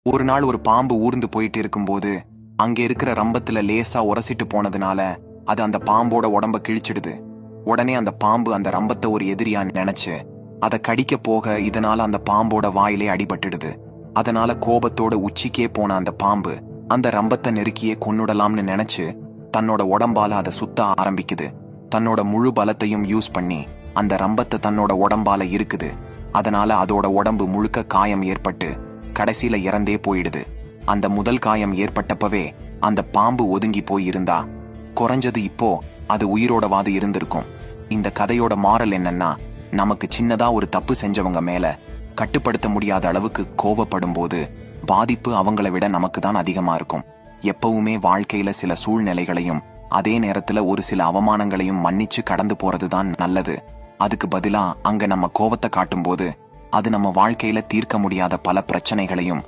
ஒரு நாள் ஒரு பாம்பு ஊர்ந்து போயிட்டு இருக்கும்போது அங்க இருக்கிற ரம்பத்துல லேசா உரசிட்டு போனதுனால அது அந்த பாம்போட உடம்ப கிழிச்சிடுது. உடனே அந்த பாம்பு அந்த ரம்பத்தை ஒரு எதிரியா நினைச்சு அதை கடிக்க போக இதனால அந்த பாம்போட வாயிலே அடிபட்டுடுது. அதனால கோபத்தோட உச்சிக்கே போன அந்த பாம்பு அந்த ரம்பத்தை நெருக்கியே கொன்னுடலாம்னு நினைச்சு தன்னோட உடம்பால அதை சுத்த ஆரம்பிக்குது. தன்னோட முழு பலத்தையும் யூஸ் பண்ணி அந்த ரம்பத்தை தன்னோட உடம்பால இருக்குது. அதனால அதோட உடம்பு முழுக்க காயம் ஏற்பட்டு கடைசியில இறந்தே போயிடுது. அந்த முதல் காயம் ஏற்பட்டப்பவே அந்த பாம்பு ஒதுங்கி போய் இருந்தா குறைஞ்சது இப்போ அது உயிரோடவாது இருந்திருக்கும். இந்த கதையோட மாரல் என்னன்னா, நமக்கு சின்னதா ஒரு தப்பு செஞ்சவங்க மேல கட்டுப்படுத்த முடியாத அளவுக்கு கோவப்படும் போது பாதிப்பு அவங்கள விட நமக்கு தான் அதிகமா இருக்கும். எப்பவுமே வாழ்க்கையில சில சூழ்நிலைகளையும் அதே நேரத்துல ஒரு சில அவமானங்களையும் மன்னிச்சு கடந்து போறதுதான் நல்லது. அதுக்கு பதிலா அங்க நம்ம கோவத்தை காட்டும்போது அது நம்ம வாழ்க்கையில தீர்க்க முடியாத பல பிரச்சனைகளையும்